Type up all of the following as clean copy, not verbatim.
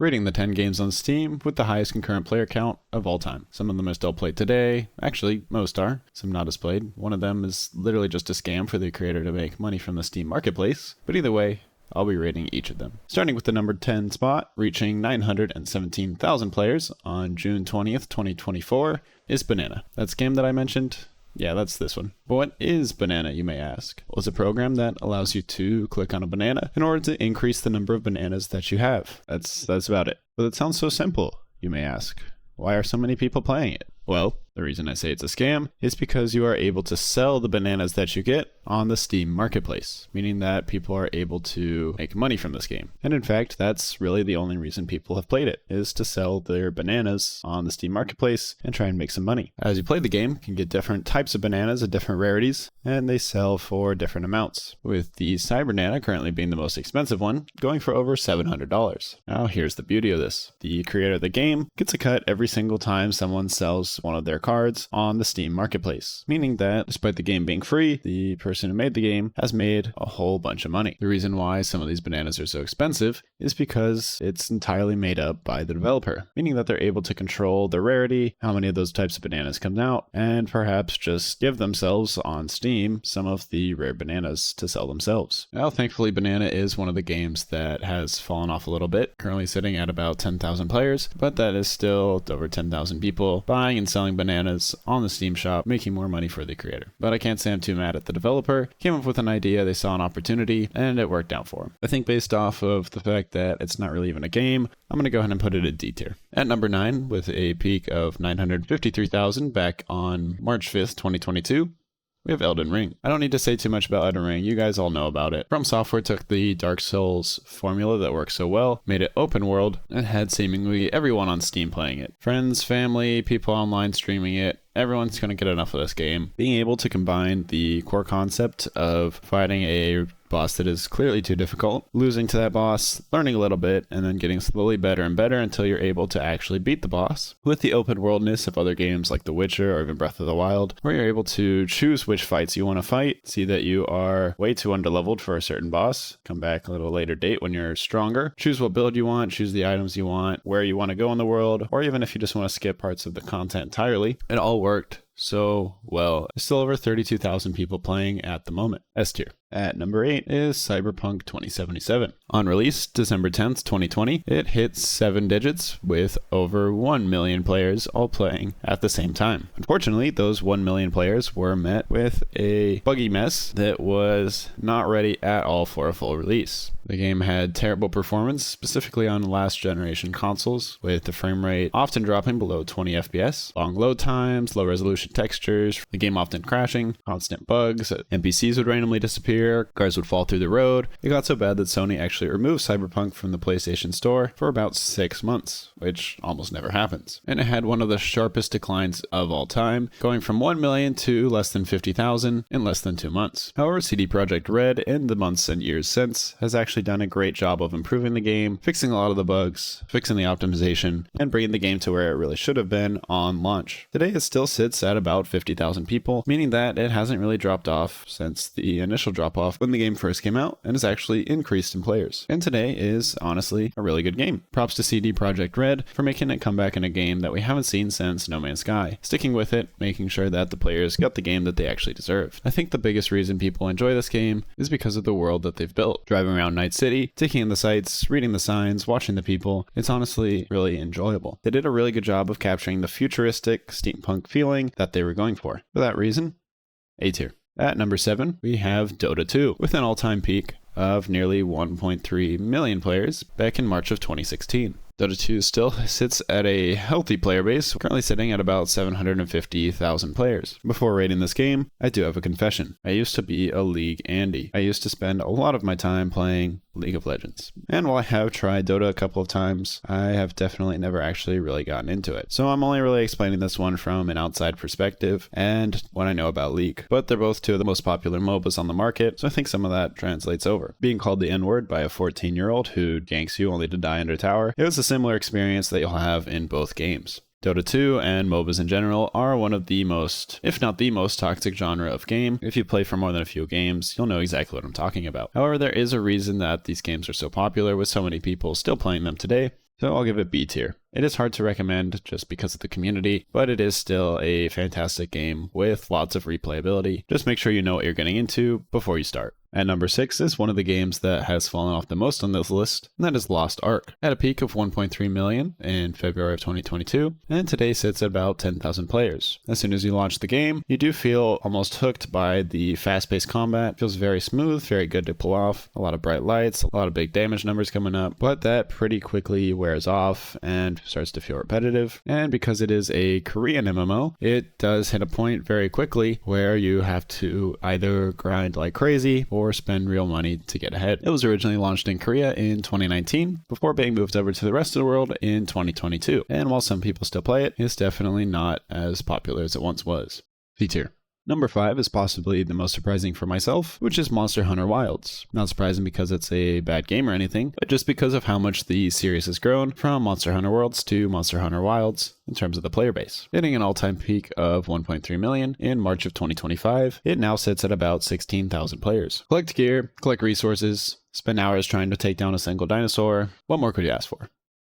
rating the 10 games on Steam with the highest concurrent player count of all time. Some of them are still played today. Actually, most are. Some not as played. One of them is literally just a scam for the creator to make money from the Steam marketplace. But either way, I'll be rating each of them. Starting with the number 10 spot, reaching 917,000 players on June 20th, 2024, is Banana. That scam that I mentioned? Yeah, that's this one. But what is Banana, you may ask? Well, it's a program that allows you to click on a banana in order to increase the number of bananas that you have. That's about it. But it sounds so simple, you may ask. Why are so many people playing it? Well, the reason I say it's a scam is because you are able to sell the bananas that you get on the Steam marketplace, meaning that people are able to make money from this game. And in fact, that's really the only reason people have played it, is to sell their bananas on the Steam marketplace and try and make some money. As you play the game, you can get different types of bananas at different rarities, and they sell for different amounts, with the Cyberbanana currently being the most expensive one, going for over $700. Now here's the beauty of this. The creator of the game gets a cut every single time someone sells one of their cards on the Steam marketplace, meaning that despite the game being free, the person who made the game has made a whole bunch of money. The reason why some of these bananas are so expensive is because it's entirely made up by the developer, meaning that they're able to control the rarity, how many of those types of bananas come out, and perhaps just give themselves on Steam some of the rare bananas to sell themselves. Now, thankfully, Banana is one of the games that has fallen off a little bit, currently sitting at about 10,000 players, but that is still over 10,000 people buying and selling bananas on the Steam shop, making more money for the creator. But I can't say I'm too mad at the developer. Came up with an idea, they saw an opportunity, and it worked out for them. I think based off of the fact that it's not really even a game, I'm going to go ahead and put it in D tier. At number 9, with a peak of 953,000 back on March 5th, 2022, we have Elden Ring. I don't need to say too much about Elden Ring, you guys all know about it. From Software took the Dark Souls formula that works so well, made it open world, and had seemingly everyone on Steam playing it. Friends, family, people online streaming it. Everyone's going to get enough of this game. Being able to combine the core concept of fighting a boss that is clearly too difficult, losing to that boss, learning a little bit, and then getting slowly better and better until you're able to actually beat the boss, with the open worldness of other games like The Witcher or even Breath of the Wild, where you're able to choose which fights you want to fight, see that you are way too underleveled for a certain boss, come back a little later date when you're stronger, choose what build you want, choose the items you want, where you want to go in the world, or even if you just want to skip parts of the content entirely. It all worked so well. There's still over 32,000 people playing at the moment. S tier. At number 8 is Cyberpunk 2077. On release, December 10th, 2020, it hit 7 digits with over 1 million players all playing at the same time. Unfortunately, those 1 million players were met with a buggy mess that was not ready at all for a full release. The game had terrible performance, specifically on last generation consoles, with the frame rate often dropping below 20 FPS, long load times, low resolution textures, the game often crashing, constant bugs, NPCs would randomly disappear, cars would fall through the road. It got so bad that Sony actually removed Cyberpunk from the PlayStation Store for about 6 months, which almost never happens. And it had one of the sharpest declines of all time, going from 1 million to less than 50,000 in less than 2 months. However, CD Projekt Red, in the months and years since, has actually done a great job of improving the game, fixing a lot of the bugs, fixing the optimization, and bringing the game to where it really should have been on launch. Today it still sits at about 50,000 people, meaning that it hasn't really dropped off since the initial drop off when the game first came out, and has actually increased in players. And today is honestly a really good game. Props to CD Projekt Red for making it come back in a game that we haven't seen since No Man's Sky, sticking with it, making sure that the players got the game that they actually deserve. I think the biggest reason people enjoy this game is because of the world that they've built. Driving around Night City, taking in the sights, reading the signs, watching the people, it's honestly really enjoyable. They did a really good job of capturing the futuristic steampunk feeling that they were going for. For that reason, A tier. At number 7, we have Dota 2, with an all-time peak of nearly 1.3 million players back in March of 2016. Dota 2 still sits at a healthy player base, currently sitting at about 750,000 players. Before rating this game, I do have a confession. I used to be a League Andy. I used to spend a lot of my time playing League of Legends. And while I have tried Dota a couple of times, I have definitely never actually really gotten into it. So I'm only really explaining this one from an outside perspective and what I know about League. But they're both two of the most popular MOBAs on the market, so I think some of that translates over. Being called the N-word by a 14-year-old who ganks you only to die under tower, it was a similar experience that you'll have in both games. Dota 2 and MOBAs in general are one of the most, if not the most toxic genre of game. If you play for more than a few games, you'll know exactly what I'm talking about. However, there is a reason that these games are so popular with so many people still playing them today. so I'll give it B tier. It is hard to recommend just because of the community, but it is still a fantastic game with lots of replayability. Just make sure you know what you're getting into before you start. At number 6 is one of the games that has fallen off the most on this list, and that is Lost Ark. At a peak of 1.3 million in February of 2022, and today sits at about 10,000 players. As soon as you launch the game, you do feel almost hooked by the fast-paced combat. It feels very smooth, very good to pull off, a lot of bright lights, a lot of big damage numbers coming up, but that pretty quickly wears off and starts to feel repetitive. And because it is a Korean MMO, it does hit a point very quickly where you have to either grind like crazy or spend real money to get ahead. It was originally launched in Korea in 2019 before being moved over to the rest of the world in 2022. And while some people still play it, it's definitely not as popular as it once was. C tier. Number 5 is possibly the most surprising for myself, which is Monster Hunter Wilds. Not surprising because it's a bad game or anything, but just because of how much the series has grown from Monster Hunter Worlds to Monster Hunter Wilds in terms of the player base. Hitting an all-time peak of 1.3 million in March of 2025, it now sits at about 16,000 players. Collect gear, collect resources, spend hours trying to take down a single dinosaur. What more could you ask for?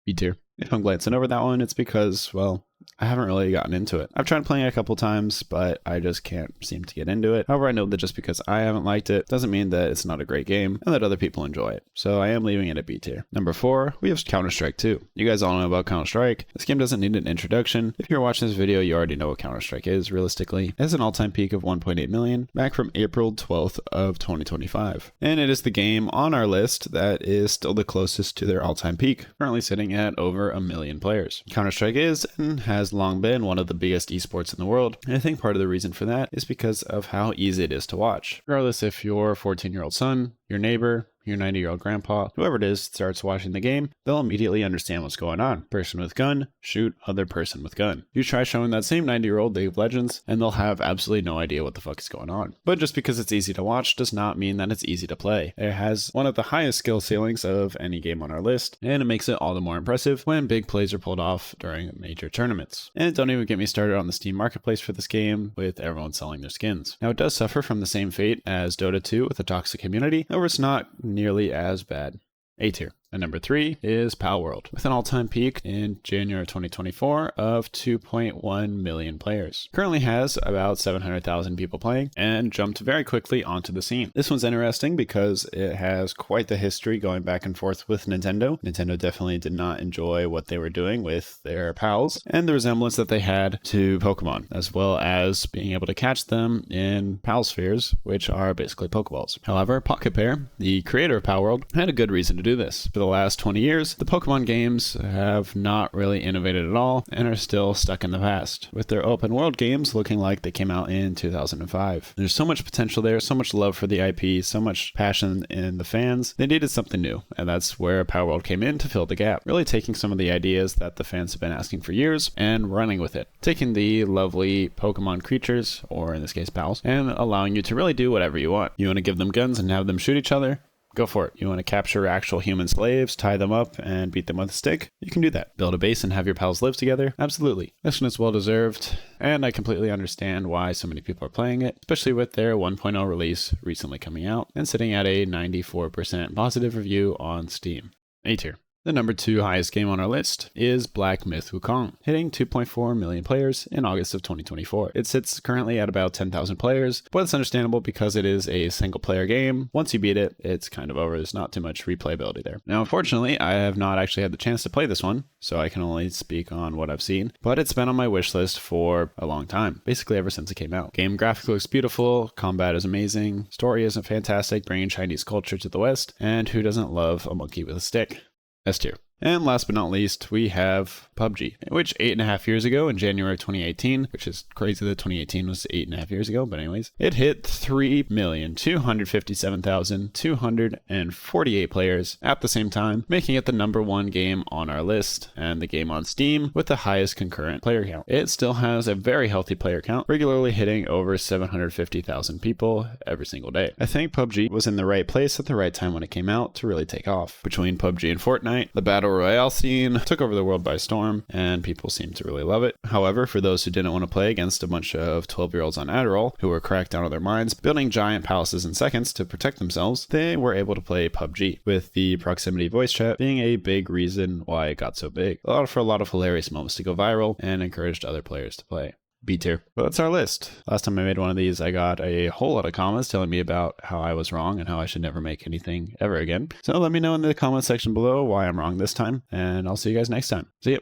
B tier. If I'm glancing over that one, it's because, well, I haven't really gotten into it. I've tried playing it a couple times, but I just can't seem to get into it. However, I know that just because I haven't liked it doesn't mean that it's not a great game and that other people enjoy it. So I am leaving it at B tier. Number 4, we have Counter-Strike 2. You guys all know about Counter-Strike. This game doesn't need an introduction. If you're watching this video, you already know what Counter-Strike is, realistically. It has an all-time peak of 1.8 million back from April 12th of 2025. And it is the game on our list that is still the closest to their all-time peak, currently sitting at over 1 million players. Counter-Strike is and has long been one of the biggest esports in the world, and I think part of the reason for that is because of how easy it is to watch. Regardless if your 14-year-old son, your neighbor, your 90-year-old grandpa, whoever it is, starts watching the game, they'll immediately understand what's going on. Person with gun, shoot other person with gun. You try showing that same 90-year-old League of Legends, and they'll have absolutely no idea what the fuck is going on. But just because it's easy to watch does not mean that it's easy to play. It has one of the highest skill ceilings of any game on our list, and it makes it all the more impressive when big plays are pulled off during major tournaments. And don't even get me started on the Steam marketplace for this game, with everyone selling their skins. Now, it does suffer from the same fate as Dota 2 with a toxic community, however, it's not nearly as bad. A tier. And number 3 is Palworld, with an all-time peak in January 2024 of 2.1 million players. Currently has about 700,000 people playing and jumped very quickly onto the scene. This one's interesting because it has quite the history going back and forth with Nintendo. Nintendo definitely did not enjoy what they were doing with their pals and the resemblance that they had to Pokemon, as well as being able to catch them in Pal Spheres, which are basically Pokeballs. However, Pocket Pair, the creator of Palworld, had a good reason to do this. For the last 20 years, the Pokemon games have not really innovated at all and are still stuck in the past, with their open world games looking like they came out in 2005. There's so much potential there, so much love for the IP, so much passion in the fans. They needed something new, and that's where Palworld came in to fill the gap, really taking some of the ideas that the fans have been asking for years and running with it, taking the lovely Pokemon creatures, or in this case pals, and allowing you to really do whatever you want. You want to give them guns and have them shoot each other? Go for it. You want to capture actual human slaves, tie them up, and beat them with a stick? You can do that. Build a base and have your pals live together? Absolutely. This one is well deserved, and I completely understand why so many people are playing it, especially with their 1.0 release recently coming out and sitting at a 94% positive review on Steam. A tier. The number 2 highest game on our list is Black Myth Wukong, hitting 2.4 million players in August of 2024. It sits currently at about 10,000 players, but it's understandable because it is a single player game. Once you beat it, it's kind of over. There's not too much replayability there. Now, unfortunately, I have not actually had the chance to play this one, so I can only speak on what I've seen, but it's been on my wish list for a long time, basically ever since it came out. Game graphically looks beautiful, combat is amazing, story isn't fantastic, bringing Chinese culture to the West, and who doesn't love a monkey with a stick? S tier. And last but not least, we have PUBG, which 8.5 years ago in January 2018, which is crazy that 2018 was 8.5 years ago, but anyways, it hit 3,257,248 players at the same time, making it the number 1 game on our list and the game on Steam with the highest concurrent player count. It still has a very healthy player count, regularly hitting over 750,000 people every single day. I think PUBG was in the right place at the right time when it came out to really take off. Between PUBG and Fortnite, the battle Battle Royale scene took over the world by storm, and people seemed to really love it. However, for those who didn't want to play against a bunch of 12-year-olds on Adderall who were cracked out of their minds, building giant palaces in seconds to protect themselves, they were able to play PUBG, with the proximity voice chat being a big reason why it got so big. For a lot of hilarious moments to go viral and encouraged other players to play. B tier. But that's our list. Last time I made one of these, I got a whole lot of comments telling me about how I was wrong and how I should never make anything ever again. So let me know in the comment section below why I'm wrong this time, and I'll see you guys next time. See ya.